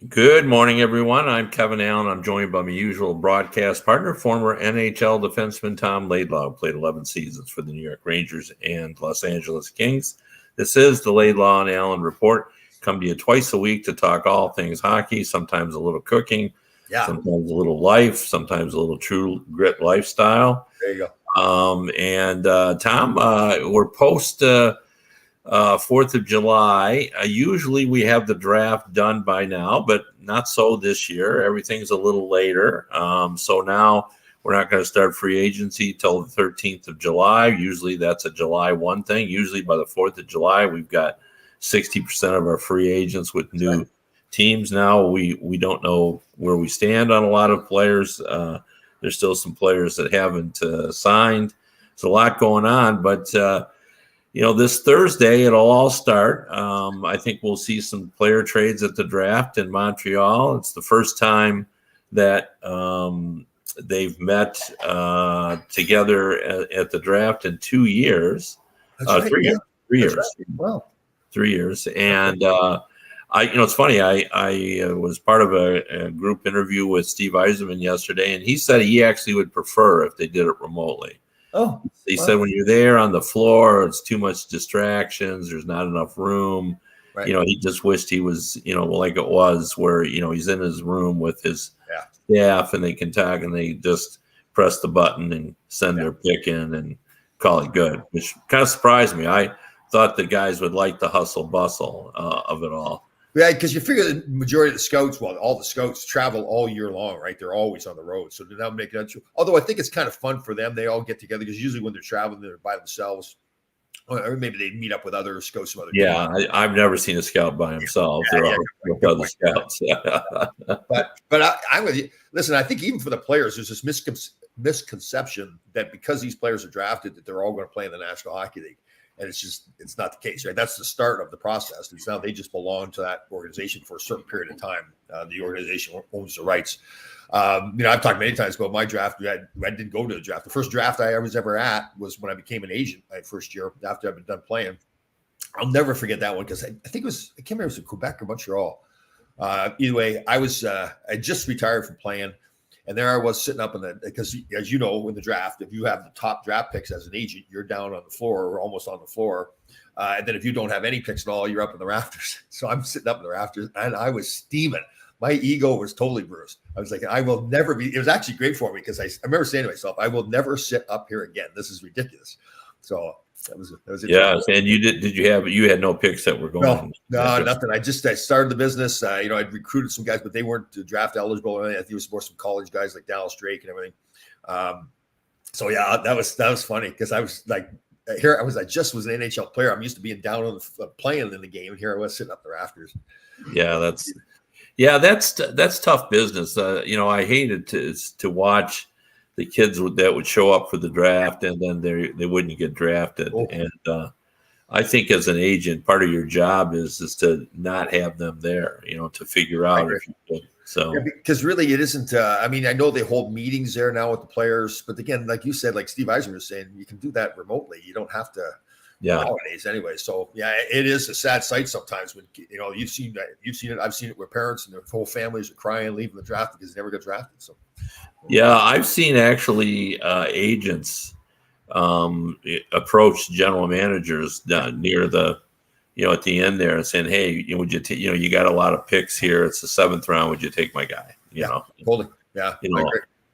Good morning, everyone. I'm Kevin Allen. I'm joined by my usual broadcast partner, former NHL defenseman Tom Laidlaw, who played 11 seasons for the New York Rangers and Los Angeles Kings. This is the Laidlaw and Allen Report. Come to you twice a week to talk all things hockey, sometimes a little cooking, sometimes a little life, sometimes a little true grit lifestyle. There you go. Tom, we're post 4th of July. Usually we have the draft done by now, but not so this year. Everything's a little later. So now we're not going to start free agency till the 13th of July. Usually that's a July 1 thing. Usually by the 4th of July, we've got 60% of our free agents with new teams. Now we don't know where we stand on a lot of players. There's still some players that haven't signed. There's a lot going on, but this Thursday, it'll all start. I think we'll see some player trades at the draft in Montreal. It's the first time that they've met together at the draft in 2 years. That's right. 3 years. 3 years. Right. Wow. 3 years. And it's funny. I was part of a group interview with Steve Yzerman yesterday, and he said he actually would prefer if they did it remotely. Oh, he said when you're there on the floor, it's too much distractions. There's not enough room. Right. He just wished he was, like it was where, he's in his room with his staff and they can talk and they just press the button and send their pick in and call it good, which kind of surprised me. I thought the guys would like the hustle bustle of it all. Yeah, because you figure the majority of the scouts, all the scouts travel all year long, right? They're always on the road. So they're not making that true. Although I think it's kind of fun for them. They all get together because usually when they're traveling, they're by themselves. Or maybe they meet up with other scouts from other teams. I've never seen a scout by himself. They're all with other scouts. But I'm with you. Listen, I think even for the players, there's this misconception that because these players are drafted, that they're all going to play in the National Hockey League. And it's not the case, right? That's the start of the process. It's now they just belong to that organization for a certain period of time. The organization owns the rights. I've talked many times about my draft. I didn't go to the draft. The first draft I was ever at was when I became an agent my first year after I've been done playing. I'll never forget that one because I think I can't remember if it was in Quebec or Montreal. Either way, I just retired from playing. And there I was sitting up because as you know, in the draft, if you have the top draft picks as an agent, you're down on the floor or almost on the floor. And then if you don't have any picks at all, you're up in the rafters. So I'm sitting up in the rafters and I was steaming. My ego was totally bruised. I was like, I will never be. It was actually great for me because I remember saying to myself, I will never sit up here again. This is ridiculous. So that was and you had no picks that were going? No, nothing. I started the business. I'd recruited some guys, but they weren't draft eligible or anything. I think it was more some college guys like Dallas Drake and everything. That was funny because I was like, I just was an NHL player. I'm used to being down on playing in the game, and here I was sitting up the rafters. That's tough business. I hated to watch the kids that would show up for the draft and then they wouldn't get drafted. Oh. And I think as an agent, part of your job is to not have them there, to figure out if you could. So because really it isn't. I know they hold meetings there now with the players, but again, like you said, like Steve Yzerman was saying, you can do that remotely. You don't have to. Nowadays anyway. So it is a sad sight sometimes when you've seen it. I've seen it where parents and their whole families are crying, leaving the draft because they never got drafted. So I've seen actually agents approach general managers near the at the end there and saying, hey, would you you got a lot of picks here, it's the 7th round, would you take my guy? Totally.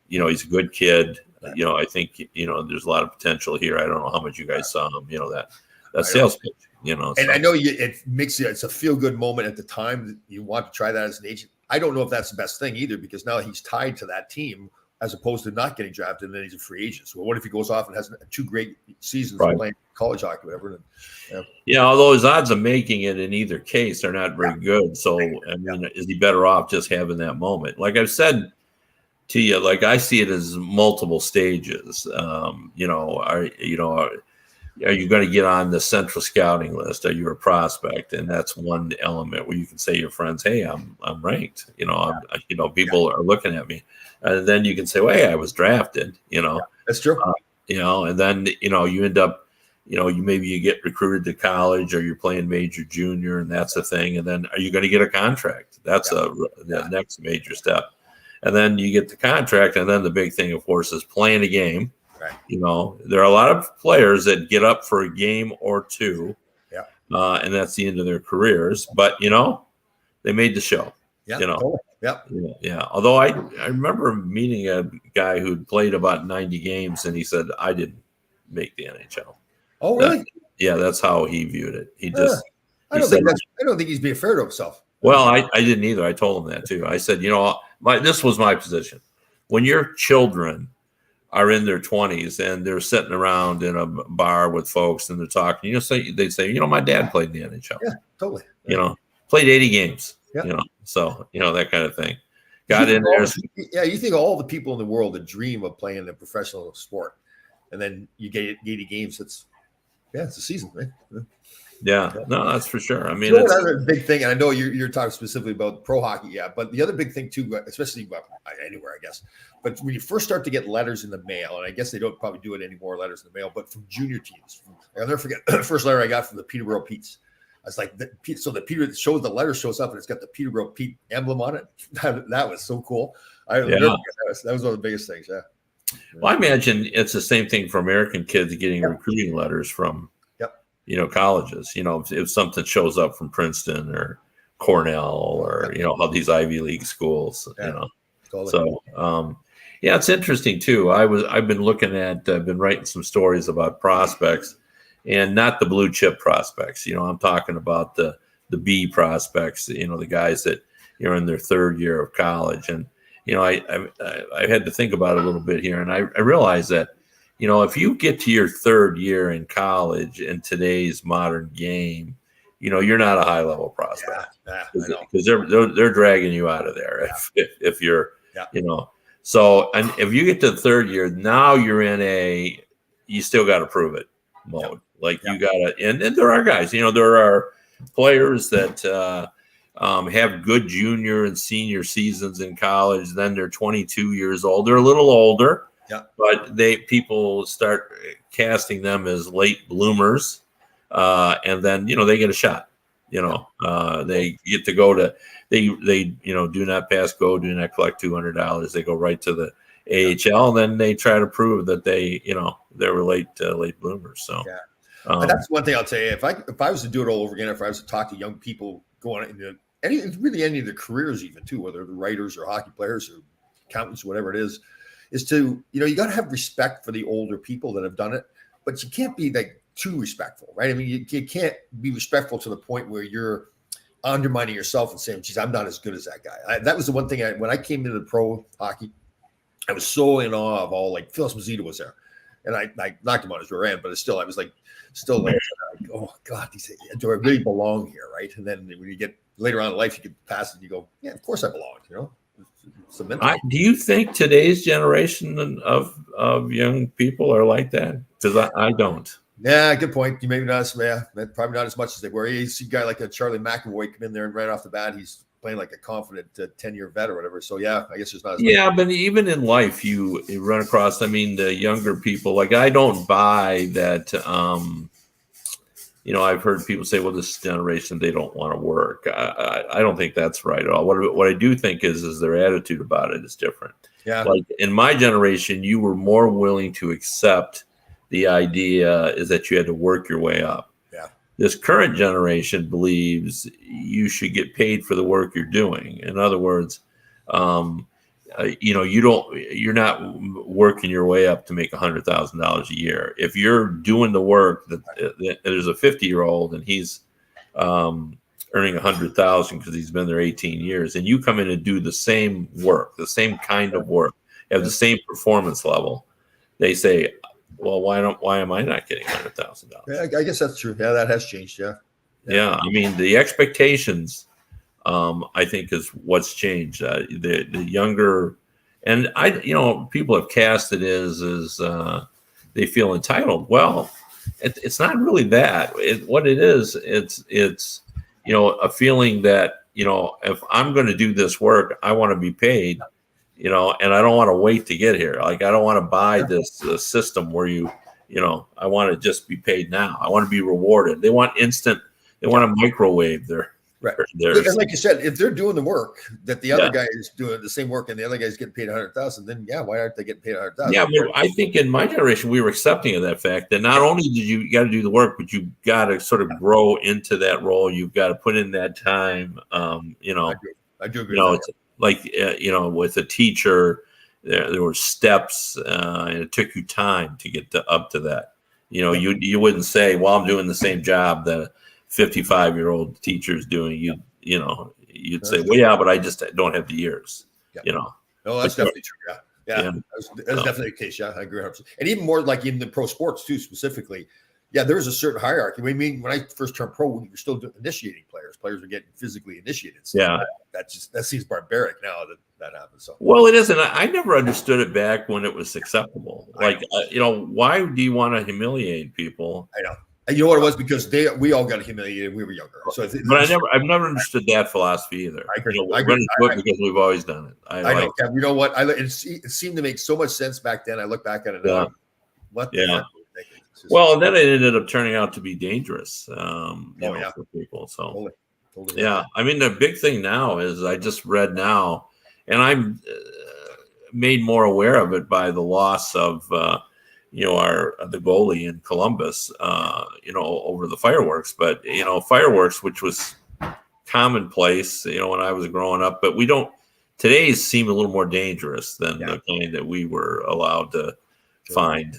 He's a good kid. I think there's a lot of potential here. I don't know how much you guys saw him. That sales pitch. And I know it's a feel good moment at the time that you want to try that as an agent. I don't know if that's the best thing either because now he's tied to that team as opposed to not getting drafted and then he's a free agent. So what if he goes off and has 2 great seasons playing college hockey, whatever? Although his odds of making it in either case are not very good. So is he better off just having that moment? Like I've said to you, like I see it as multiple stages. Are you going to get on the central scouting list? Are you a prospect? And that's one element where you can say to your friends, hey, I'm ranked, people are looking at me. And then you can say, well, hey, I was drafted, That's true. And then, you end up you get recruited to college, or you're playing major junior, and that's a thing. And then are you going to get a contract? That's the next major step. And then you get the contract, and then the big thing, of course, is playing a game. Right. There are a lot of players that get up for a game or two, Yeah. And that's the end of their careers. But they made the show. Yeah. Totally. Yeah. Yeah. Although I remember meeting a guy who'd played about 90 games, and he said, I didn't make the NHL. Oh, really? That's how he viewed it. He just. I don't think he's being fair to himself. Well, I didn't either. I told him that too. I said, this was my position. When your children are in their 20s and they're sitting around in a bar with folks and they're talking, they say, my dad played in the NHL. Yeah, totally. Played 80 games. Yeah. So that kind of thing. Got in there. Yeah, you think of all the people in the world that dream of playing a professional sport, and then you get 80 games. It's a season, right? Yeah, no, that's for sure. I mean, it's another big thing, and I know you're talking specifically about pro hockey, but the other big thing too, especially anywhere, I guess. But when you first start to get letters in the mail, and I guess they don't probably do it anymore, letters in the mail, but from junior teams, I'll never forget the first letter I got from the Peterborough Petes. I was like, so the letter shows up and it's got the Peterborough Pete emblem on it. That was so cool. That was one of the biggest things. Yeah. Well, I imagine it's the same thing for American kids getting recruiting letters from, colleges. If something shows up from Princeton or Cornell or how these Ivy League schools. Totally. So it's interesting too. I've been been writing some stories about prospects, and not the blue chip prospects. I'm talking about the B prospects. The guys that are in their third year of college, and I had to think about it a little bit here, and I realized that if you get to your third year in college in today's modern game, you're not a high level prospect because they're dragging you out of there if you're So, and if you get to the third year, now you're in you still got to prove it mode. Like you got to, and there are guys, there are players that have good junior and senior seasons in college. Then they're 22 years old. They're a little older, but people start casting them as late bloomers. And then, they get a shot, they get to go to, they do not pass go, do not collect $200. They go right to the AHL, and then they try to prove that they were late bloomers. So but that's one thing I'll tell you. If I was to do it all over again, if I was to talk to young people going into any of their careers, even too, whether they're writers or hockey players or accountants, whatever it is to, you got to have respect for the older people that have done it, but you can't be like too respectful, right? I mean, you can't be respectful to the point where you're undermining yourself and saying, geez, I'm not as good as that guy. That was the one thing when I came into the pro hockey, I was so in awe of all, like Phil Esposito was there. And I knocked him on his rear end, but I was like, oh God, do I really belong here, right? And then when you get later on in life, you get past it, and you go, yeah, of course I belong. Do you think today's generation of young people are like that? Because I don't. Yeah, good point. You maybe not probably not as much as they were. You see a guy like a Charlie McAvoy come in there and right off the bat, he's playing like a confident 10-year vet or whatever. So I guess there's not as much. But even in life, you run across, the younger people, like I don't buy that. I've heard people say, well, this generation, they don't want to work. I don't think that's right at all. What I do think is their attitude about it is different. Yeah. Like in my generation, you were more willing to accept the idea is that you had to work your way up. Yeah. This current generation believes you should get paid for the work you're doing. In other words, you're not working your way up to make $100,000 a year. If you're doing the work that there's a 50-year-old and he's earning $100,000 because he's been there 18 years, and you come in and do the same work, the same kind of work, have the same performance level, they say, well, why am I not getting $100,000? Yeah, I guess that's true. Yeah, that has changed. Yeah. The expectations, I think, is what's changed. The younger, and people have cast it as they feel entitled. Well, it's not really that. What it is, it's a feeling that if I'm going to do this work, I want to be paid. And I don't want to wait to get here. Like, I don't want to buy this system where you I want to just be paid now. I want to be rewarded. They want instant. They want to microwave their. Right. their And like you said, if they're doing the work that the other Yeah. guy is doing the same work and the other guy's getting paid 100,000, then why aren't they getting paid 100,000? Yeah, but I think in my generation we were accepting of that fact that not only did you got to do the work, but you got to sort of grow into that role. You've got to put in that time. I do agree. It's like with a teacher, there were steps, and it took you time to get up to that. You wouldn't say, "Well, I'm doing the same job that a 55-year-old teacher is doing." You'd say, "Well, yeah, but I just don't have the years." Yeah. No, that's definitely true. Yeah. That's definitely the case. Yeah, I agree 100%. And even more like in the pro sports too, specifically. Yeah, there was a certain hierarchy. I mean, when I first turned pro, we were still initiating players. Players were getting physically initiated. So that seems barbaric now that happens. So it isn't. I never understood it back when it was acceptable. Like, why do you want to humiliate people? I know. And you know what it was? Because we all got humiliated when we were younger. So, I've never understood that philosophy either. I agree. We're going to do it because we've always done it. I know. Kev, you know what? It seemed to make so much sense back then. I look back at it now. What the heck? Well, and then it ended up turning out to be dangerous, for people. So, totally. I mean, the big thing now is I just read now, and I'm made more aware of it by the loss of, the goalie in Columbus, over the fireworks. But fireworks, which was commonplace, when I was growing up, but today's seem a little more dangerous than the kind that we were allowed to find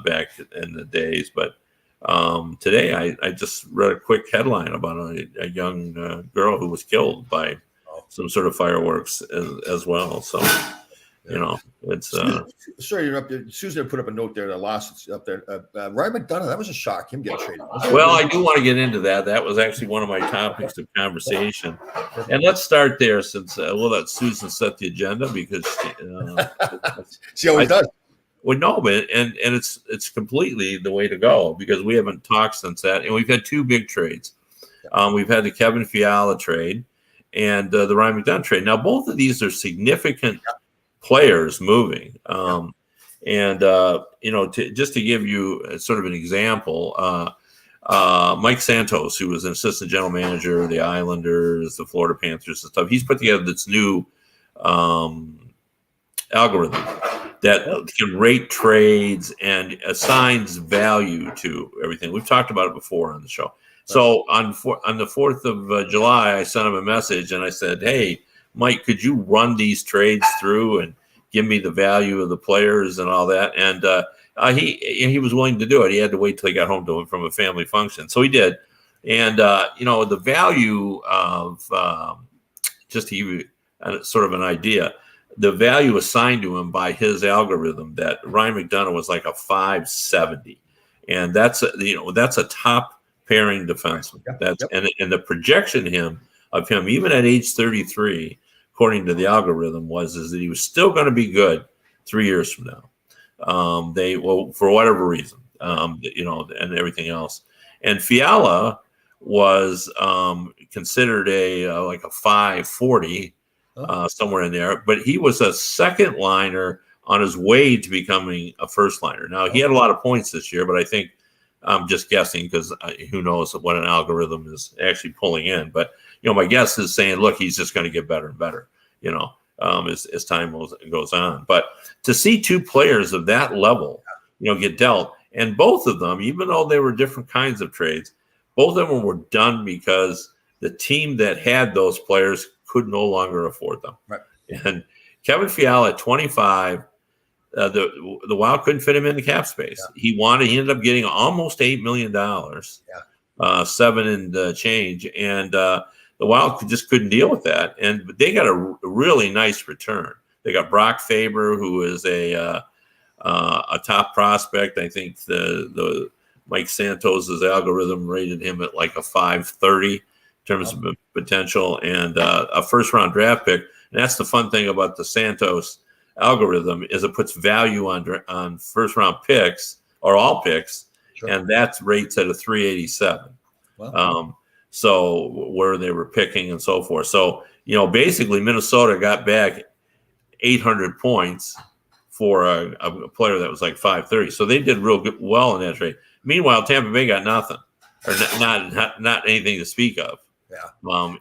back in the days. But today I just read a quick headline about a young girl who was killed by some sort of fireworks as well. So it's sorry to interrupt you. Susan put up a note there. The loss up there. Ryan McDonough, that was a shock. Him getting traded. Well, I do want to get into that. That was actually one of my topics of conversation. And let's start there since we'll let Susan set the agenda because she always does. Well, no, but and it's completely the way to go because we haven't talked since that, and we've had two big trades. We've had the Kevin Fiala trade and the Ryan McDonough trade. Now, both of these are significant players moving, just to give you sort of an example, Mike Santos, who was an assistant general manager of the Islanders, the Florida Panthers, and stuff, he's put together this new algorithm that can rate trades and assigns value to everything. We've talked about it before on the show. So on the 4th of July, I sent him a message and I said, "Hey, Mike, could you run these trades through and give me the value of the players and all that?" And he was willing to do it. He had to wait till he got home from a family function, so he did. And the value of just to give you sort of an idea. The value assigned to him by his algorithm that Ryan McDonough was like a 570, and that's a top pairing defenseman. And the projection of him even at age 33, according to the algorithm, is that he was still going to be good 3 years from now. For whatever reason, and everything else. And Fiala was considered like a 540. Somewhere in there, but he was a second liner on his way to becoming a first liner. Now he had a lot of points this year, but I think I'm just guessing because who knows what an algorithm is actually pulling in. But my guess is saying, look, he's just going to get better and better, as time goes on. But to see two players of that level, get dealt, and both of them, even though they were different kinds of trades, both of them were done because the team that had those players could no longer afford them. Right. And Kevin Fiala at 25, the Wild couldn't fit him in the cap space. Yeah. He ended up getting almost $8 million, 7 and change. And the Wild just couldn't deal with that. And they got a really nice return. They got Brock Faber, who is a top prospect. I think the Mike Santos's algorithm rated him at like a 530. In terms of potential, and a first-round draft pick. And that's the fun thing about the Santos algorithm is it puts value on first-round picks or all picks, and that's rates at a 387. Wow. So where they were picking and so forth. So basically Minnesota got back 800 points for a player that was like 530. So they did well in that trade. Meanwhile, Tampa Bay got nothing, or not anything to speak of.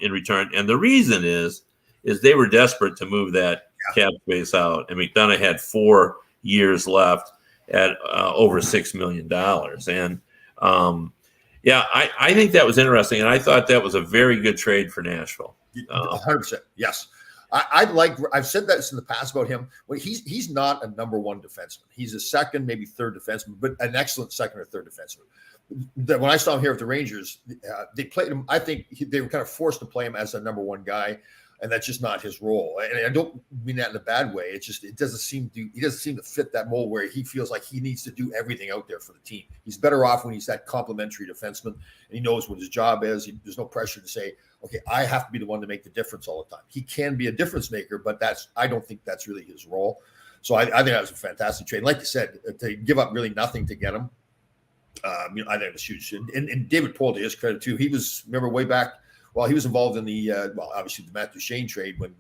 In return. And the reason is they were desperate to move that cap space out, and McDonough had 4 years left at over $6 million. And I think that was interesting, and I thought that was a very good trade for Nashville. 100%. Yes. I've said this in the past about him. Well, he's not a number one defenseman. He's a second, maybe third defenseman, but an excellent second or third defenseman. When I saw him here with the Rangers, they played him. I think they were kind of forced to play him as a number one guy, and that's just not his role. And I don't mean that in a bad way. He doesn't seem to fit that mold where he feels like he needs to do everything out there for the team. He's better off when he's that complimentary defenseman, and he knows what his job is. There's no pressure to say, okay, I have to be the one to make the difference all the time. He can be a difference maker, but I don't think that's really his role. So I think that was a fantastic trade. Like you said, to give up really nothing to get him, I think it was huge. And David Poile, to his credit too, remember way back, he was involved in the obviously the Matt Duchene trade when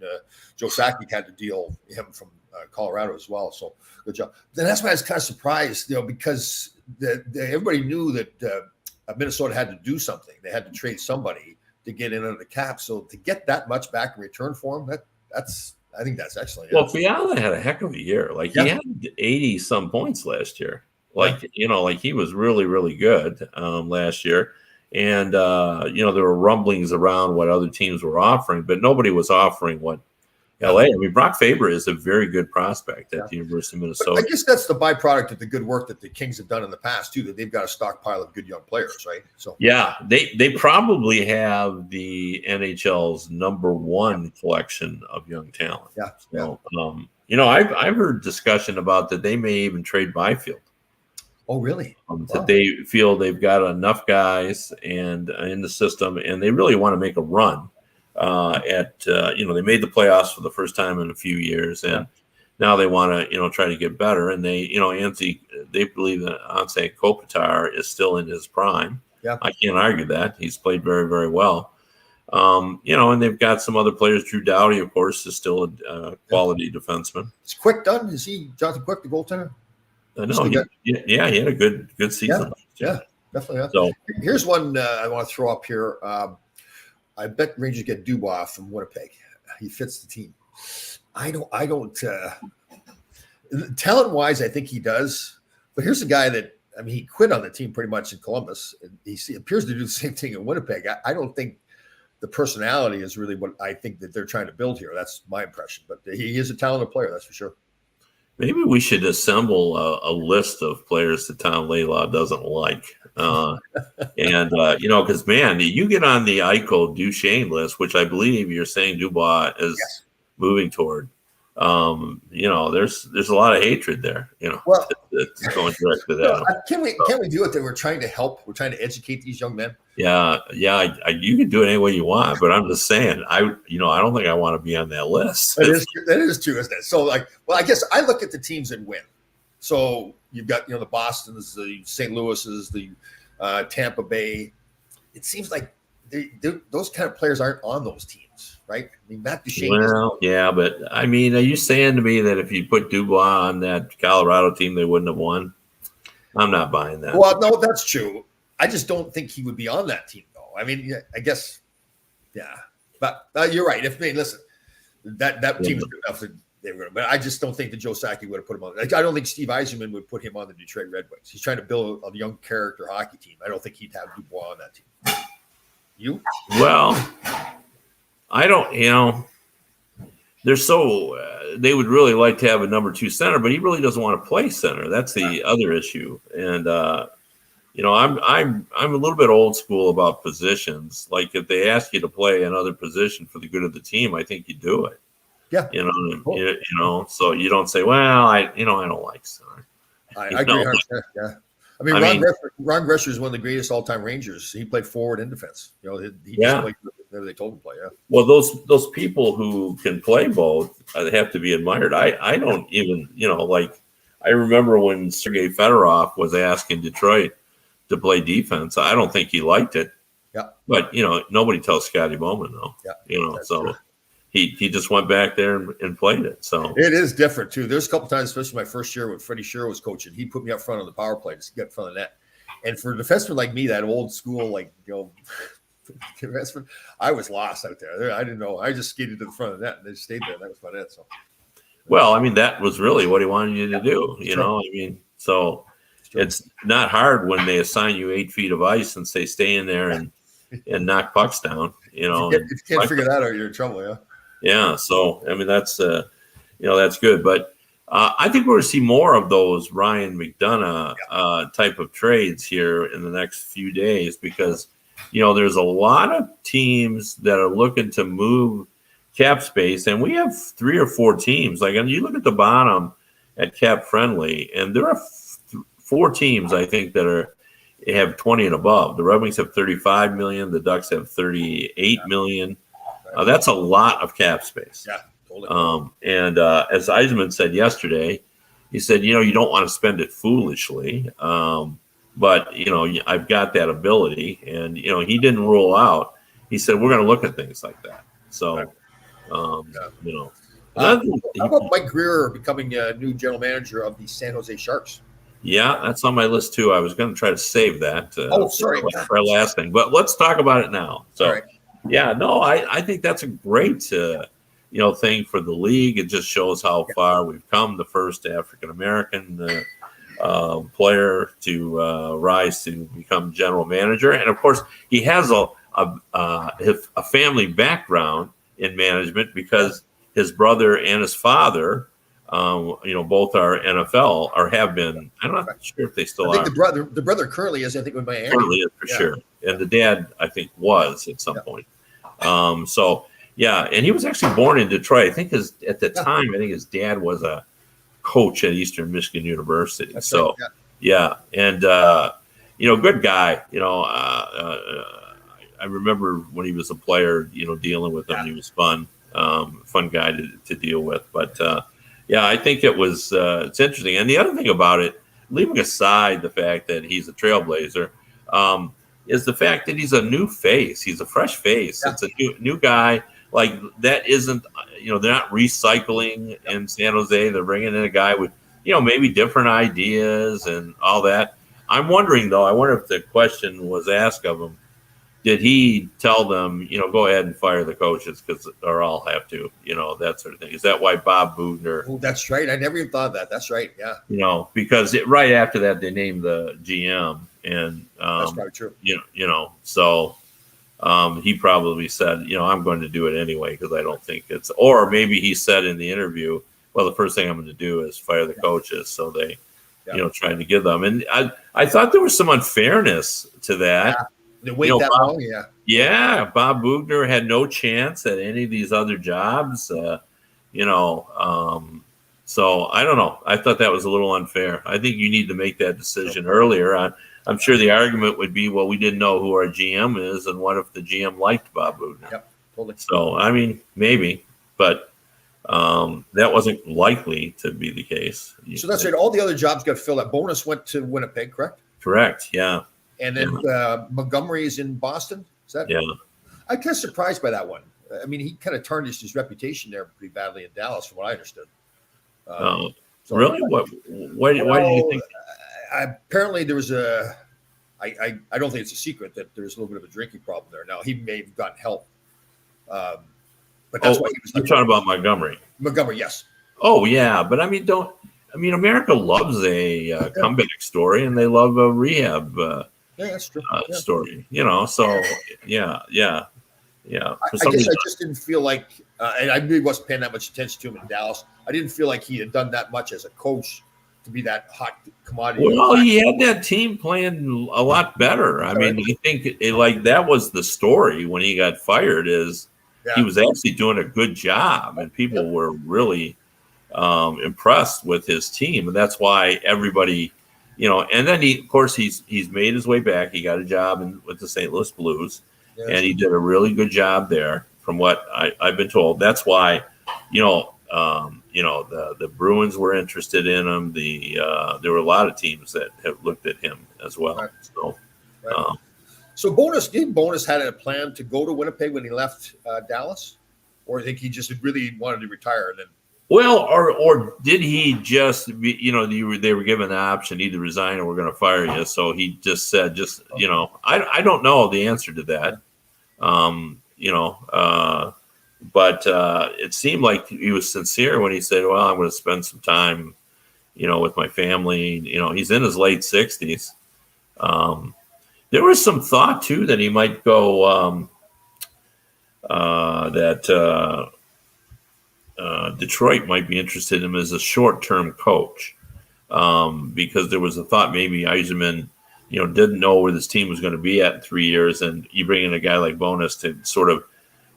Joe Sakic had to deal him from Colorado as well. So good job. Then that's why I was kind of surprised, because everybody knew that Minnesota had to do something. They had to trade somebody to get in under the cap. So to get that much back in return for him, I think that's excellent. Well, Fiala had a heck of a year. He had 80 some points last year. He was really, really good last year. And, there were rumblings around what other teams were offering, but nobody was offering what LA. I mean, Brock Faber is a very good prospect at the University of Minnesota. But I guess that's the byproduct of the good work that the Kings have done in the past, too, that they've got a stockpile of good young players, right? So they probably have the NHL's number one collection of young talent. I've heard discussion about that they may even trade Byfield. Oh, really? That they feel they've got enough guys and in the system, and they really want to make a run. They made the playoffs for the first time in a few years, and now they want to, try to get better. And they believe that Anze Kopitar is still in his prime. Yeah, I can't argue that. He's played very, very well. And they've got some other players. Drew Doughty, of course, is still a quality defenseman. Is Quick done? Is he Jonathan Quick, the goaltender? No, he had a good season. Yeah, definitely. Yeah. So here's one I want to throw up here. I bet Rangers get Dubois from Winnipeg. He fits the team. I don't. Talent-wise, I think he does. But here's a guy that, he quit on the team pretty much in Columbus. And he appears to do the same thing in Winnipeg. I don't think the personality is really what I think that they're trying to build here. That's my impression. But he is a talented player, that's for sure. Maybe we should assemble a list of players that Tom Laidlaw doesn't like. Because, man, you get on the Eichel Duchene list, which I believe you're saying Dubois is moving toward. There's a lot of hatred there, that's going direct to that. Can we do it that we're trying to help? We're trying to educate these young men. Yeah. You can do it any way you want, but I'm just saying, I don't think I want to be on that list. That is true, isn't it? So, I guess I look at the teams that win. So you've got, the Bostons, the St. Louis's, the Tampa Bay. It seems like those kind of players aren't on those teams, right? Matt Duchene. Well, yeah, but are you saying to me that if you put Dubois on that Colorado team, they wouldn't have won? I'm not buying that. Well, no, that's true. I just don't think he would be on that team, though. I guess, yeah. But you're right. Listen, that team is good enough that they were going to. But I just don't think that Joe Sakic would have put him on. I don't think Steve Yzerman would put him on the Detroit Red Wings. He's trying to build a young character hockey team. I don't think he'd have Dubois on that team. You? Well, I don't. They're so they would really like to have a number 2 center, but he really doesn't want to play center. That's the other issue. And I'm a little bit old school about positions. Like if they ask you to play another position for the good of the team, I think you do it. Yeah. So you don't say, well, I don't like center. I agree. Yeah. Ron Gresser is one of the greatest all-time Rangers. He played forward and defense. He just played whatever they told him to play. Yeah. Well, those people who can play both, they have to be admired. I don't even, I remember when Sergei Fedorov was asking Detroit to play defense. I don't think he liked it. Yeah. But nobody tells Scotty Bowman though. Yeah. So. True. he just went back there and played it. So it is different too. There's a couple times, especially my first year when Freddie Sher was coaching, he put me up front on the power play to get in front of the net. And for a defenseman like me, that old school, like, defenseman, I was lost out there. I didn't know. I just skated to the front of the net and they stayed there. That was about it. So, well, I mean, that was really what he wanted you to do. You know, I mean, so it's not hard when they assign you 8 feet of ice and say stay in there and knock pucks down. You know, if you can't figure that out, you're in trouble. Yeah. Yeah. So I mean, that's that's good. But I think we're going to see more of those Ryan McDonough type of trades here in the next few days because there's a lot of teams that are looking to move cap space, and we have 3 or 4 teams. Like, and you look at the bottom at Cap Friendly, and there are 4 teams I think that have 20 and above. The Red Wings have 35 million. The Ducks have 38 million. That's a lot of cap space. Yeah, totally. And as Eisman said yesterday, he said, you don't want to spend it foolishly. But, I've got that ability. And, he didn't rule out. He said, we're going to look at things like that. So, how about Mike Greer becoming a new general manager of the San Jose Sharks? Yeah, that's on my list too. I was going to try to save that for our last thing, but let's talk about it now. So, yeah, no, I think that's a great thing for the league. It just shows how far we've come. The first African American player to rise to become general manager, and of course, he has a family background in management because his brother and his father. Both are NFL or have been. I'm not sure if they still are. The brother currently is. I think with Miami. Currently is for sure, and the dad I think was at some point. So yeah, and he was actually born in Detroit. I think at the time, I think his dad was a coach at Eastern Michigan University. That's so right, yeah, and good guy. I remember when he was a player. Dealing with him, he was fun guy to deal with, but. Yeah, I think it was. It's interesting, and the other thing about it, leaving aside the fact that he's a trailblazer, is the fact that he's a new face. He's a fresh face. Yeah. It's a new guy. Like that isn't. They're not recycling in San Jose. They're bringing in a guy with, maybe different ideas and all that. I'm wondering though. I wonder if the question was asked of him. Did he tell them, go ahead and fire the coaches or I'll have to, that sort of thing? Is that why Bob Bugner? Oh, that's right. I never even thought of that. That's right. Yeah. Because right after that they named the GM, and that's probably true. So he probably said, I'm going to do it anyway because I don't think it's. Or maybe he said in the interview, well, the first thing I'm going to do is fire the coaches. So they, trying to give them. And I thought there was some unfairness to that. Yeah. To wait that long, yeah. Yeah, Bob Bugner had no chance at any of these other jobs, So I don't know. I thought that was a little unfair. I think you need to make that decision earlier. I'm sure the argument would be, well, we didn't know who our GM is, and what if the GM liked Bob Bugner? Yep, totally. So, I mean, maybe, but that wasn't likely to be the case. So that's right. All the other jobs got filled. That Bonus went to Winnipeg, correct? Correct, yeah. And then Montgomery is in Boston. Is that? Yeah. I'm kind of surprised by that one. I mean, he kind of tarnished his reputation there pretty badly in Dallas, from what I understood. Really? Why did you think? Apparently, there was I don't think it's a secret that there's a little bit of a drinking problem there. Now, he may have gotten help. But that's why he was. You're talking about Montgomery. Montgomery, yes. Oh, yeah. But America loves a comeback story, and they love a rehab that's true. story, so yeah. I guess I just didn't feel like, and I really wasn't paying that much attention to him in Dallas. I didn't feel like he had done that much as a coach to be that hot commodity. Well, he had that team playing a lot better. I think that was the story when he got fired is he was actually doing a good job, and people were really impressed with his team, and that's why everybody. And then he's made his way back. He got a job with the St. Louis Blues, and he did a really good job there, from what I've been told. That's why, the Bruins were interested in him. There were a lot of teams that have looked at him as well. Right. So, so Bonus had a plan to go to Winnipeg when he left Dallas, or you think he just really wanted to retire and then. Well, or did he just be, they were given the option either resign or we're going to fire you. So he just said, I don't know the answer to that. But it seemed like he was sincere when he said, well, I'm going to spend some time, with my family. He's in his late 60s. There was some thought too that he might go, Detroit might be interested in him as a short-term coach, because there was a thought maybe Yzerman, didn't know where this team was going to be at in 3 years, and you bring in a guy like Bowness to sort of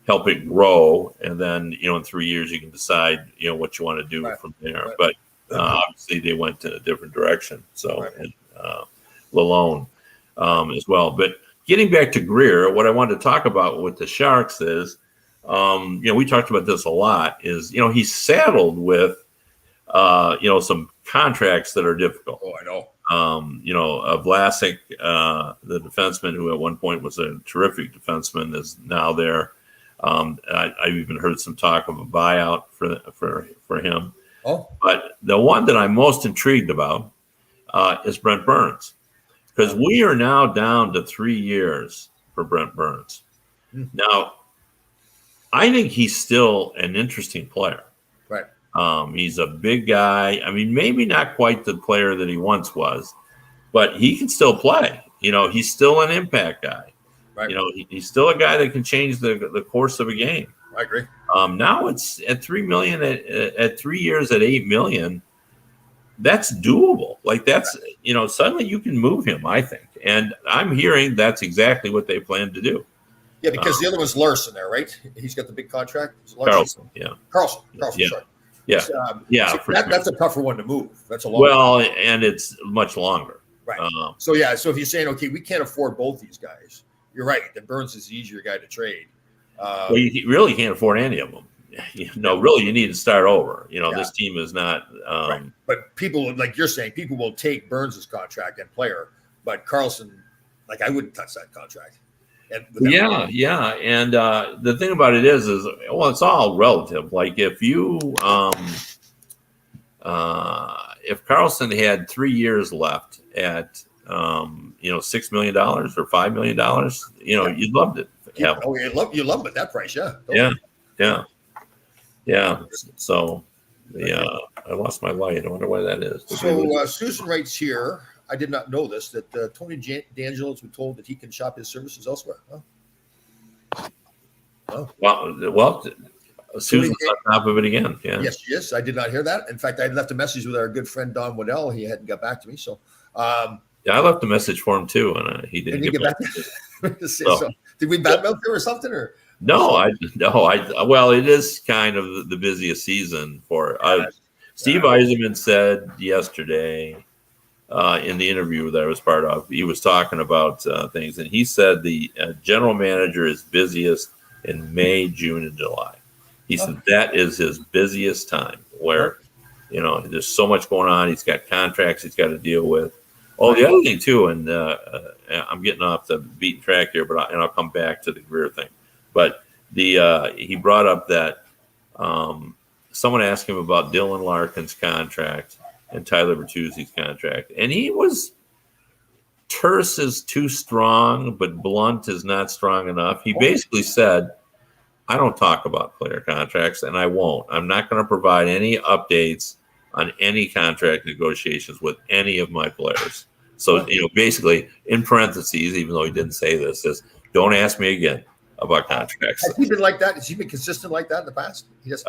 help it grow, and then in 3 years you can decide what you want to do from there. Right. But obviously they went in a different direction. So and Lalone as well. But getting back to Greer, what I wanted to talk about with the Sharks is. We talked about this a lot. Is he's saddled with some contracts that are difficult. Oh, I know. Vlasic, the defenseman who at one point was a terrific defenseman, is now there. I've even heard some talk of a buyout for him. Oh, but the one that I'm most intrigued about is Brent Burns, because we are now down to 3 years for Brent Burns. Now. I think he's still an interesting player. Right. He's a big guy. I mean, maybe not quite the player that he once was, but he can still play. He's still an impact guy. Right. He's still a guy that can change the course of a game. I agree. Now it's at $3 million at 3 years at $8 million. That's doable. Like that's, suddenly you can move him, I think. And I'm hearing that's exactly what they plan to do. Yeah, because the other one's Larson there, right? He's got the big contract. Carlson, yeah. Carlson, yeah. Sorry. Yeah, so that's a tougher one to move. That's a long. Well, and it's much longer. Right. So if you're saying, okay, we can't afford both these guys, you're right. Then Burns is the easier guy to trade. Well, you really can't afford any of them. Really, you need to start over. This team is not. Right. But people, like you're saying, people will take Burns's contract and player, but Carlson, I wouldn't touch that contract. Yeah. And the thing about it is it's all relative. Like if you, if Carlson had 3 years left at, $6 million or $5 million, you'd love to have. Oh, you love him at that price, yeah. Yeah. So, I lost my light. I wonder why that is. So Susan writes here. I did not know this, that Tony D'Angelo has been told that he can shop his services elsewhere. Oh. Well, Susan's on top of it again. Yeah. Yes, she is. I did not hear that. In fact, I left a message with our good friend Don Waddell. He hadn't got back to me. So, I left a message for him too, and he didn't get back to me. So, did we badmouth him or something? Or well, it is kind of the busiest season for. Steve Yzerman said yesterday. In the interview that I was part of, he was talking about things, and he said the general manager is busiest in May, June, and July. He said that is his busiest time, where there's so much going on. He's got contracts he's got to deal with. Oh, the other thing too, and I'm getting off the beaten track here, but I'll come back to the Greer thing. But he brought up that someone asked him about Dylan Larkin's contract and Tyler Bertuzzi's contract. And he was terse is too strong, but blunt is not strong enough. He basically said, I don't talk about player contracts, and I won't. I'm not going to provide any updates on any contract negotiations with any of my players. So, basically, in parentheses, even though he didn't say this, is don't ask me again about contracts. Has he been like that? Has he been consistent like that in the past? He just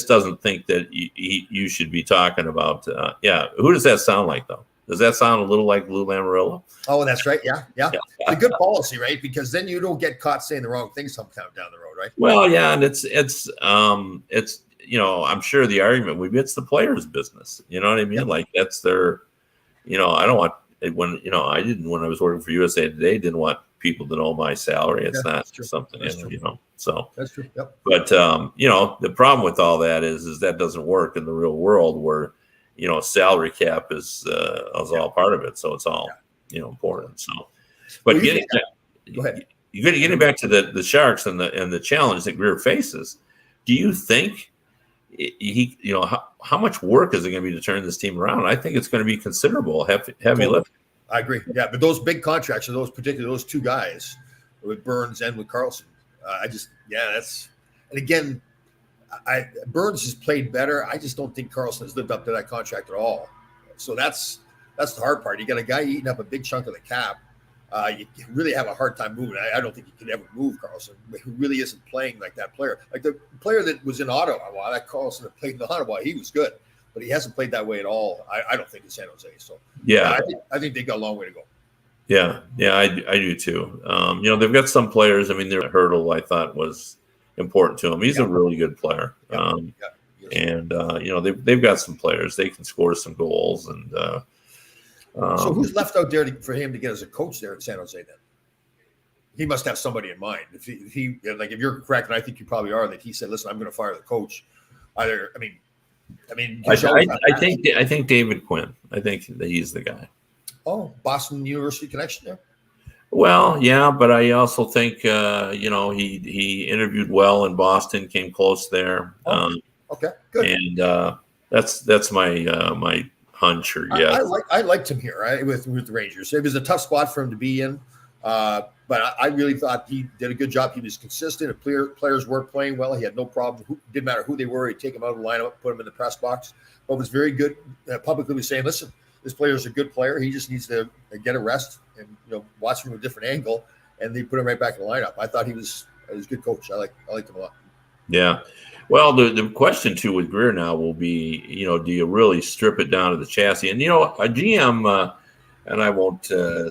doesn't think that you should be talking about. Who does that sound like though? Does that sound a little like Lou Lamoriello? Oh, that's right. Yeah. It's a good policy, right? Because then you don't get caught saying the wrong things sometime down the road, right? Well, yeah, and it's I'm sure the argument would be it's the player's business. You know what I mean? Yeah. Like that's their. I don't want when I didn't when I was working for USA Today didn't want people to know my salary. It's not something, so that's true. Yep. But, the problem with all that is that doesn't work in the real world where, salary cap is all part of it. So it's all, important. So, but go ahead. getting back to the Sharks and the challenge that Greer faces. Do you think he, how much work is it going to be to turn this team around? I think it's going to be considerable, heavy lift. I agree. Yeah, but those big contracts and those two guys with Burns and with Carlson, that's, and again, Burns has played better. I just don't think Carlson has lived up to that contract at all. So that's the hard part. You got a guy eating up a big chunk of the cap. You really have a hard time moving. I don't think you could ever move Carlson, who really isn't playing like that player. Like the player that was in Ottawa, that Carlson that played in Ottawa, he was good, but he hasn't played that way at all. I don't think in San Jose. So yeah, I think they got a long way to go. Yeah, I do too. They've got some players. I mean, their Hurdle I thought was important to him. He's a really good player. And they've got some players. They can score some goals. And so who's left out there for him to get as a coach there in San Jose? Then he must have somebody in mind. If you're correct, and I think you probably are, that he said, "Listen, I'm going to fire the coach." I think David Quinn. I think that he's the guy. Oh, Boston University connection there. Well, yeah, but I also think he interviewed well in Boston, came close there. Okay, good. And that's my hunch or guess. I liked him here with the Rangers. It was a tough spot for him to be in, but I really thought he did a good job. He was consistent. If players weren't playing well, he had no problem. Didn't matter who they were. He'd take them out of the lineup, put them in the press box. But was very good. Publicly was saying, "Listen, this player is a good player. He just needs to get a rest and watch from a different angle." And they put him right back in the lineup. I thought he was a good coach. I liked him a lot. Yeah. Well, the question too with Greer now will be, do you really strip it down to the chassis? And a GM, and I won't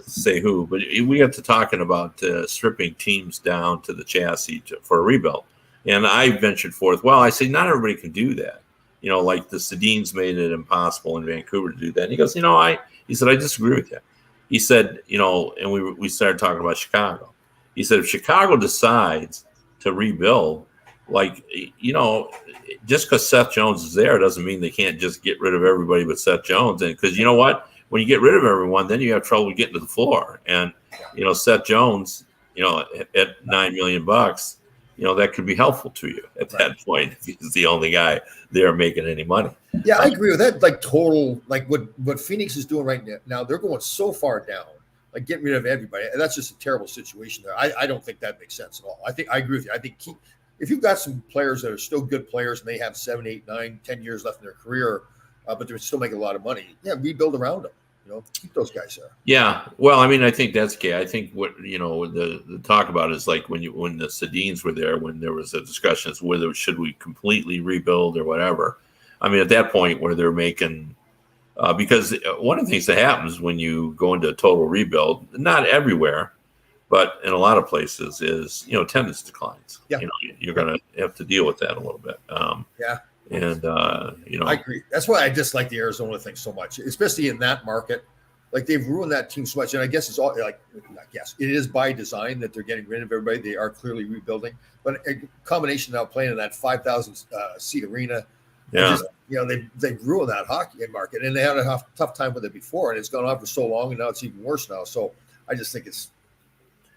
say who, but we got to talking about stripping teams down to the chassis for a rebuild. And I ventured forth. Well, I say not everybody can do that. Like the Sedins made it impossible in Vancouver to do that. And he goes, he said, I disagree with you. He said, and we started talking about Chicago. He said, if Chicago decides to rebuild, just because Seth Jones is there doesn't mean they can't just get rid of everybody but Seth Jones. And because you know what, when you get rid of everyone, then you have trouble getting to the floor. And Seth Jones, at $9 million, that could be helpful to you at that point if he's the only guy there making any money. Yeah, I agree with that. What Phoenix is doing right now, they're going so far down, getting rid of everybody. And that's just a terrible situation there. I don't think that makes sense at all. I agree with you. I think if you've got some players that are still good players and they have 7, 8, 9, 10 years left in their career, but they're still making a lot of money, rebuild around them. Keep those guys there. Yeah, well, I think that's okay. I think what the talk about is like when the Sedins were there, when there was a discussion as whether should we completely rebuild or whatever. I mean, at that point where they're making because one of the things that happens when you go into a total rebuild, not everywhere, but in a lot of places, is attendance declines. Yeah, you're going to have to deal with that a little bit. And I agree. That's why I dislike the Arizona thing so much, especially in that market. They've ruined that team so much, and I guess it's all it is by design that they're getting rid of everybody. They are clearly rebuilding, but a combination now playing in that 5,000 seat arena. Yeah, they've ruined that hockey market, and they had a tough time with it before, and it's gone on for so long, and now it's even worse now. So I just think it's.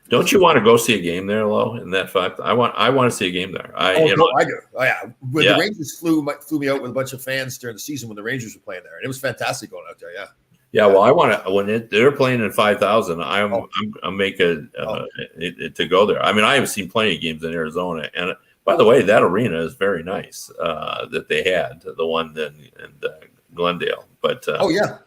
Don't you want to go see a game there, Lo? In that fact, I want to see a game there. I do. Oh yeah. The Rangers flew me out with a bunch of fans during the season when the Rangers were playing there, and it was fantastic going out there. Yeah. Yeah. Well, I want to when they're playing in 5,000. I'm make it to go there. I mean, I have seen plenty of games in Arizona, and by the way, that arena is very nice that they had the one in Glendale. But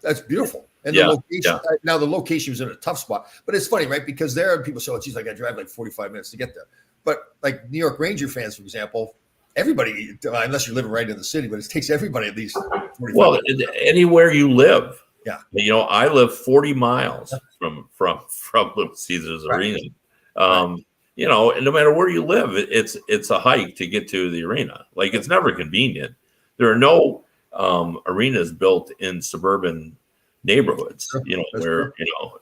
that's beautiful. And the location, now the location was in a tough spot, but it's funny, right? Because there are people say, "Oh, geez, I got to drive 45 minutes to get there." But New York Ranger fans, for example, everybody, unless you're living right in the city, but it takes everybody at least 45 minutes. Anywhere you live. Yeah. I live 40 miles from Little Caesars Arena. And no matter where you live, it's a hike to get to the arena. It's never convenient. There are no arenas built in suburban neighborhoods, where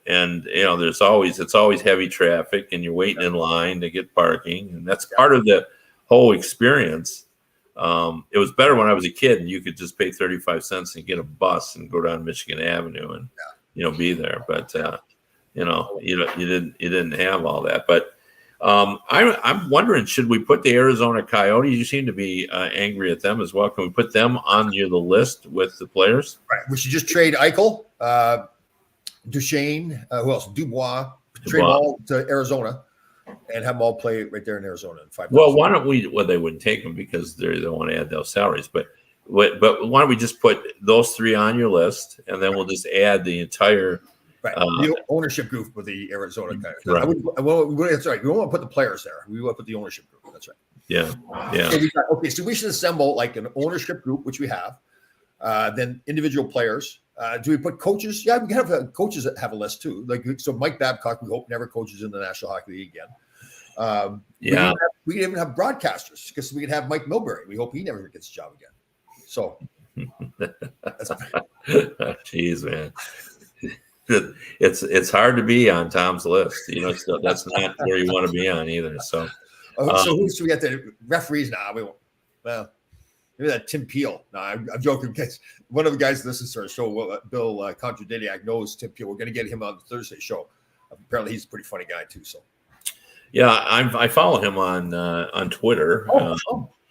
there's always heavy traffic and you're waiting in line to get parking, and that's part of the whole experience. It was better when I was a kid and you could just pay 35 cents and get a bus and go down Michigan Avenue and be there, but you didn't have all that. But I'm wondering, should we put the Arizona Coyotes? You seem to be angry at them as well. Can we put them on the list with the players? Right. We should just trade Eichel, Duchesne, who else? Dubois. Trade them all to Arizona and have them all play right there in Arizona. In 5 Well, why don't we? Well, they wouldn't take them because they don't want to add those salaries. But why don't we just put those 3 on your list, and then we'll just add the entire the ownership group with the Arizona kind of. Right. That's right. We don't want to put the players there. We want to put the ownership group. That's right. Yeah. Okay, so we should assemble like an ownership group, which we have. Then individual players. Do we put coaches? Yeah, we can have coaches that have a list too. Like so, Mike Babcock, we hope never coaches in the National Hockey League again. We can even have broadcasters because we can have Mike Milbury. We hope he never gets a job again. So, jeez, man. It's hard to be on Tom's list. So that's not where you want to be on either. So, who's we got the referees now? We won't. Well, maybe that Tim Peel. No, I'm joking. Because one of the guys that listens to our show, Bill Contradiniak, knows Tim Peel. We're going to get him on the Thursday show. Apparently, he's a pretty funny guy too. So, yeah, I follow him on Twitter.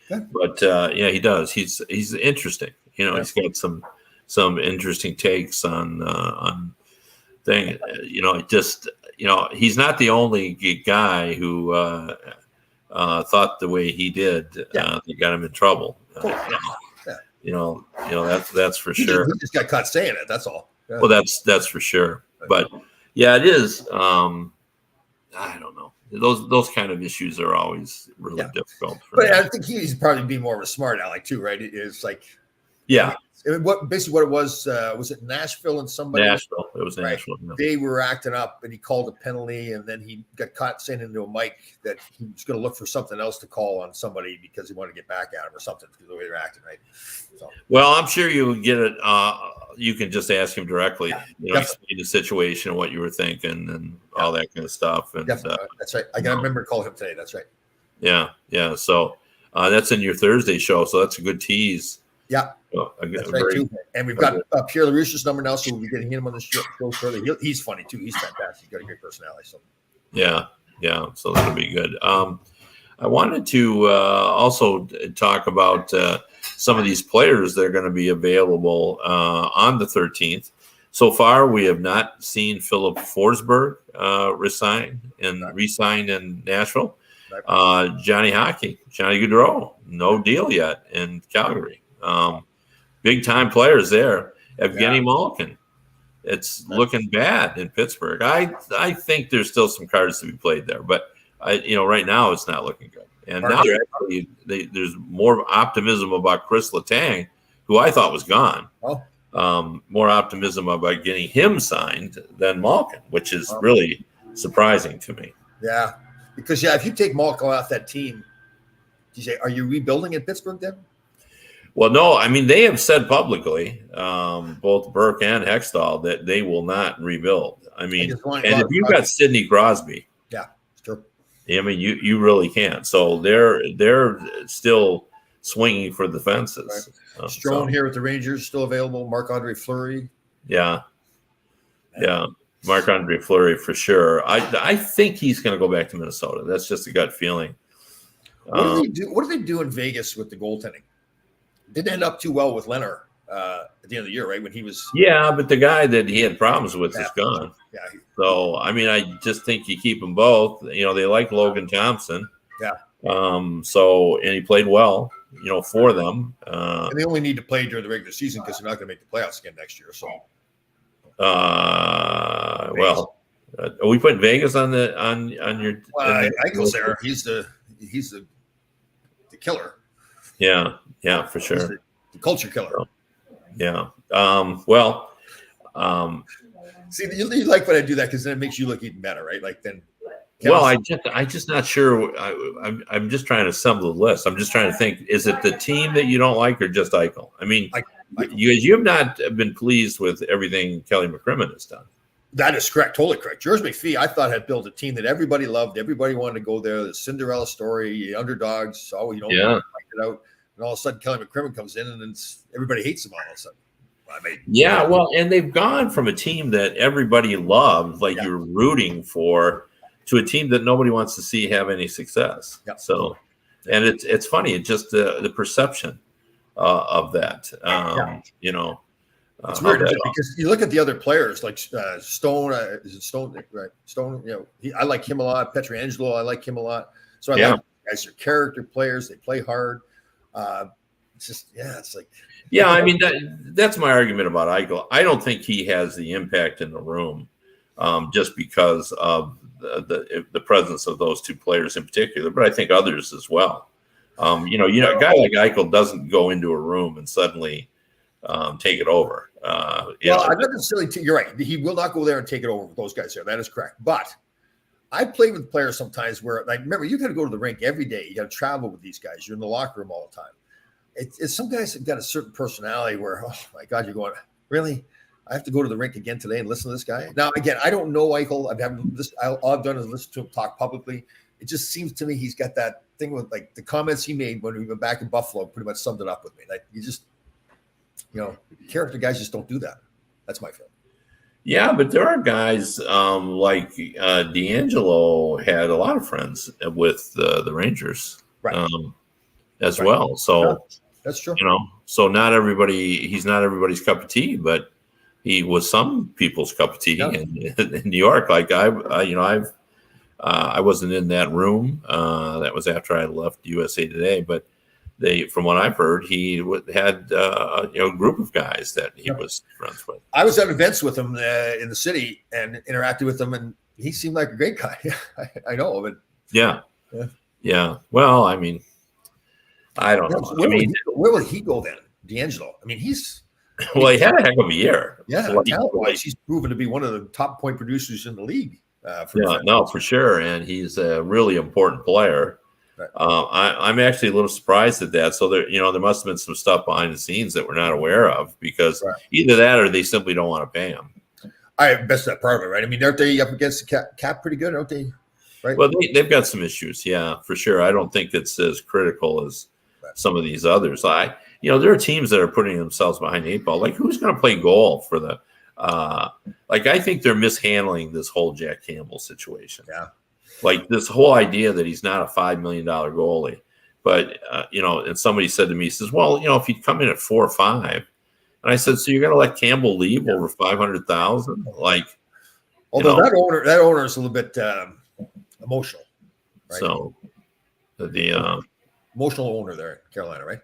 But yeah, he does. He's interesting. He's got some interesting takes on thing. He's not the only guy who thought the way he did that got him in trouble. That's for sure. He just got caught saying it. That's all. Yeah. Well, that's for sure. But yeah, it is. I don't know. Those kind of issues are always really difficult. But I think he's probably be more of a smart aleck too, right? It's like, what it was it Nashville and somebody? Nashville. It was Nashville. Right? They were acting up, and he called a penalty, and then he got caught saying into a mic that he was going to look for something else to call on somebody because he wanted to get back at him or something because of the way they're acting, right? So. Well, I'm sure you would get it. You can just ask him directly. Explain the situation, what you were thinking, and all that kind of stuff. And that's right. I got to remember to call him today. That's right. Yeah. So that's in your Thursday show. So that's a good tease. Yeah. That's right too. And we've got Pierre LaRouche's number now, so we'll be getting him on the show shortly. He's funny too. He's fantastic. He's got a great personality. So yeah. So that'll be good. I wanted to also talk about some of these players that are going to be available on the 13th. So far, we have not seen Philip Forsberg re-sign in Nashville. Johnny Gaudreau, no deal yet in Calgary. Big time players there. Evgeny Malkin. It's looking bad in Pittsburgh. I think there's still some cards to be played there, but right now it's not looking good. And now there's more optimism about Chris Letang, who I thought was gone. More optimism about getting him signed than Malkin, which is really surprising to me. Yeah, because if you take Malkin off that team, you say, are you rebuilding in Pittsburgh then? Well, no. I mean, they have said publicly, both Burke and Hextall, that they will not rebuild. I mean, and if you've got Sidney Crosby, sure. I mean, you really can't. So they're still swinging for the fences. Right. Strome here with the Rangers still available. Marc-Andre Fleury. Yeah. Marc-Andre Fleury for sure. I think he's going to go back to Minnesota. That's just a gut feeling. What do they do in Vegas with the goaltending? Didn't end up too well with Leonard at the end of the year, right? When he was. Yeah, but the guy that he had problems with is gone. Yeah. So, I mean, I just think you keep them both. They like Logan Thompson. Yeah. And he played well, for them. And they only need to play during the regular season because they're not going to make the playoffs again next year. So. Well, are we putting Vegas on your? Eichel's there. He's the killer. Yeah, for sure. The culture killer. Yeah. See, you like when I do that because then it makes you look even better, right? Like then. I'm just not sure. I'm just trying to assemble the list. I'm just trying to think: is it the team that you don't like, or just Eichel? I mean, you have not been pleased with everything Kelly McCrimmon has done. That is correct, totally correct. George McPhee, I thought, had built a team that everybody loved. Everybody wanted to go there. The Cinderella story, underdogs. Fight it out. And all of a sudden, Kelly McCrimmon comes in, and everybody hates him all of a sudden. And they've gone from a team that everybody loved, like you're rooting for, to a team that nobody wants to see have any success. Yep. So, and it's funny. It's just the perception of that. You know, it's how weird that- because you look at the other players like Stone. Is it Stone? Right, Stone. You know, I like him a lot. Pietrangelo, I like him a lot. So I like guys are character players. They play hard. It's just it's like I mean that's my argument about Eichel. I don't think he has the impact in the room, just because of the presence of those two players in particular, but I think others as well. You know, a guy like Eichel doesn't go into a room and suddenly take it over. I'm not necessarily. You're right. He will not go there and take it over with those guys there. That is correct. But I play with players sometimes where, like, remember, you got to go to the rink every day. You got to travel with these guys. You're in the locker room all the time. It's some guys have got a certain personality where, oh my God, you're going, really? I have to go to the rink again today and listen to this guy. Now, again, I don't know Eichel. All I've done is listen to him talk publicly. It just seems to me he's got that thing with, like, the comments he made when we went back in Buffalo pretty much summed it up with me. Like, you just, character guys just don't do that. That's my feeling. Yeah, but there are guys like D'Angelo had a lot of friends with the Rangers, right. As well. So that's true. So he's not everybody's cup of tea, but he was some people's cup of tea in New York. Like I wasn't in that room. That was after I left USA Today, but from what I've heard, he had a group of guys that he was friends with. I was at events with him in the city and interacted with him, and he seemed like a great guy. I know, but yeah. Well, I mean, I don't know. Where will he go then, D'Angelo? I mean, he's he had a heck of a year. Yeah, talent-wise, he's proven to be one of the top point producers in the league. For sure, and he's a really important player. Right. I'm actually a little surprised at that. So there must have been some stuff behind the scenes that we're not aware of, because either that or they simply don't want to pay him. I bet that part of it, right? I mean, aren't they up against the cap pretty good, aren't they? Right. Well, they've got some issues, for sure. I don't think it's as critical as some of these others. There are teams that are putting themselves behind the 8 ball. Like, who's going to play goal for the? I think they're mishandling this whole Jack Campbell situation. Yeah. Like, this whole idea that he's not a $5 million goalie, but and somebody said to me, he says, well, if he'd come in at 4 or 5, and I said, so you're going to let Campbell leave over $500,000? Like, although that owner is a little bit emotional, right? So the emotional owner there in Carolina, right?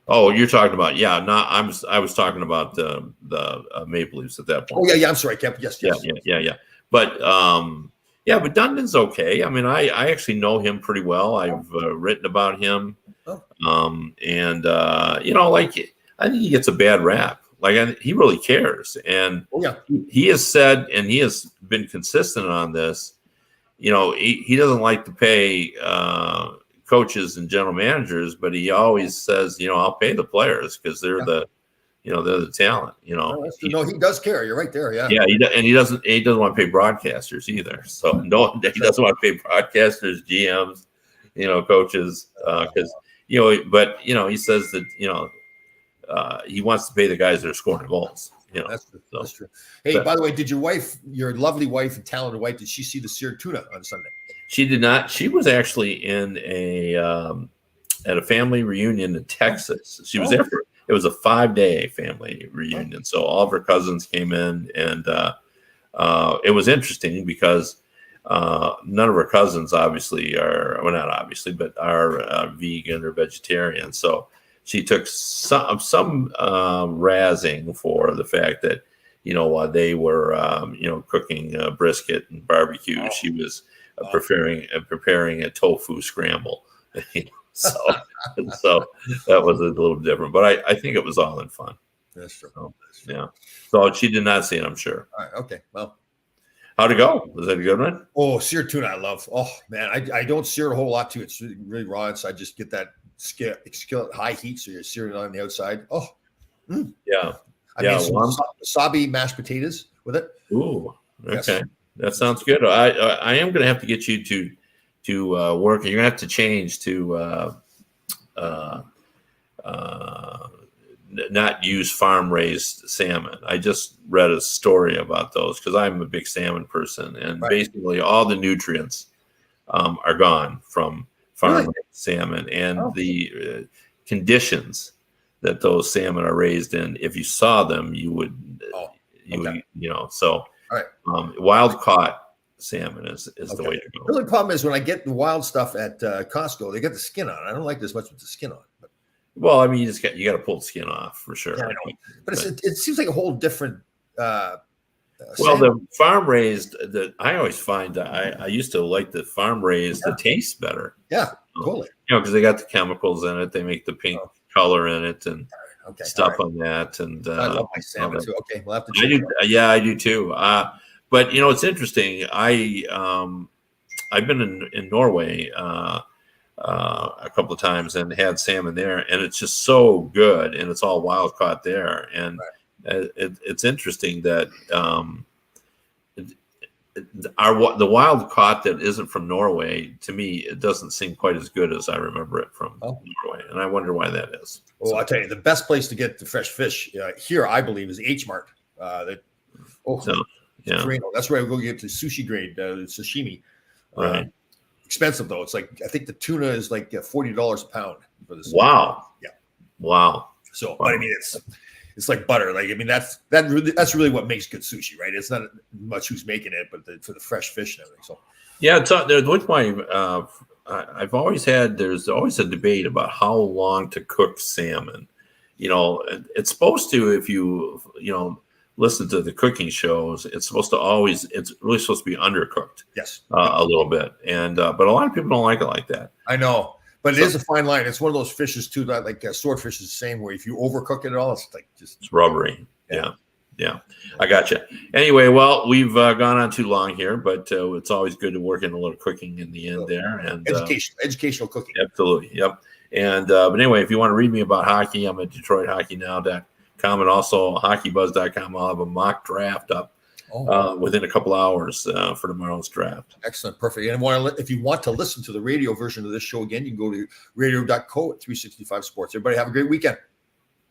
Oh, you're talking about I was talking about the Maple Leafs at that point. Oh yeah. I'm sorry, Cap. Yes. Yeah. But but Dundon's okay. I mean, I actually know him pretty well. I've written about him, and I think he gets a bad rap. Like, he really cares, and he has said, and he has been consistent on this. He doesn't like to pay coaches and general managers, but he always says, I'll pay the players because they're they're the talent. No, he does care. You're right there. Yeah. Yeah. He doesn't want to pay broadcasters either. So he doesn't want to pay broadcasters, GMs, coaches, because but he says that he wants to pay the guys that are scoring goals. That's true. Hey, by the way, did your lovely wife and talented wife, did she see the seared tuna on Sunday? She did not. She was actually in at a family reunion in Texas. She was there for, it was a 5-day family reunion. So all of her cousins came in, and it was interesting because none of her cousins obviously are vegan or vegetarian. So she took some razzing for the fact that, while they were, cooking brisket and barbecue, she was preparing a tofu scramble. So that was a little different, but I think it was all in fun. That's true. So, yeah. So she did not see it, I'm sure. All right. Okay. Well, how'd it go? Was that a good one? Oh, seared tuna, I love. Oh man, I don't sear a whole lot too. It's really raw, so I just get that skill at high heat, so you're searing it on the outside. Oh, yeah. I mean, some wasabi mashed potatoes with it. Ooh, okay, yes. That sounds good. I am going to have to get you to work. You're going to have to change to not use farm raised salmon. I just read a story about those because I'm a big salmon person, and basically all the nutrients are gone from farm raised salmon, and the conditions that those salmon are raised in. If you saw them, you would, So wild caught salmon is the way to go. The only problem is when I get the wild stuff at Costco, they get the skin on. I don't like this much with the skin on. But. Well, I mean, you got to pull the skin off for sure. Yeah, but it seems like a whole different. The farm raised, that I always find that I used to like the farm raised. It tastes better. Yeah, totally. Because they got the chemicals in it. They make the pink color in it and stuff on that. And I love my salmon too. Okay, we'll have to. I do too. But it's interesting. I've been in Norway a couple of times and had salmon there, and it's just so good, and it's all wild caught there. And it's interesting that the wild caught that isn't from Norway, to me, it doesn't seem quite as good as I remember it from Norway, and I wonder why that is. Well, I'll tell you, the best place to get the fresh fish here, I believe, is H Mart. That's where I go get the sushi grade sashimi. Right. Expensive though. It's like I think the tuna is like $40 a pound for this. Wow. Yeah. Wow. So, but I mean, it's like butter. Like I mean, that's really what makes good sushi, right? It's not much who's making it, but for the fresh fish and everything. So. Yeah, with my I've always had. There's always a debate about how long to cook salmon. It's supposed to, if you listen to the cooking shows, it's really supposed to be undercooked. Yes. A little bit. And, but a lot of people don't like it like that. I know, but it is a fine line. It's one of those fishes too, that like swordfish is the same, where if you overcook it at all, it's like it's rubbery. Yeah. I gotcha. Anyway, well, we've gone on too long here, but it's always good to work in a little cooking in the end there. And educational cooking. Absolutely. Yep. And, but anyway, if you want to read me about hockey, I'm at DetroitHockeyNow.com and also HockeyBuzz.com. I'll have a mock draft up within a couple hours for tomorrow's draft. Excellent. Perfect. And if you want to listen to the radio version of this show again, you can go to radio.co at 365 Sports. Everybody have a great weekend.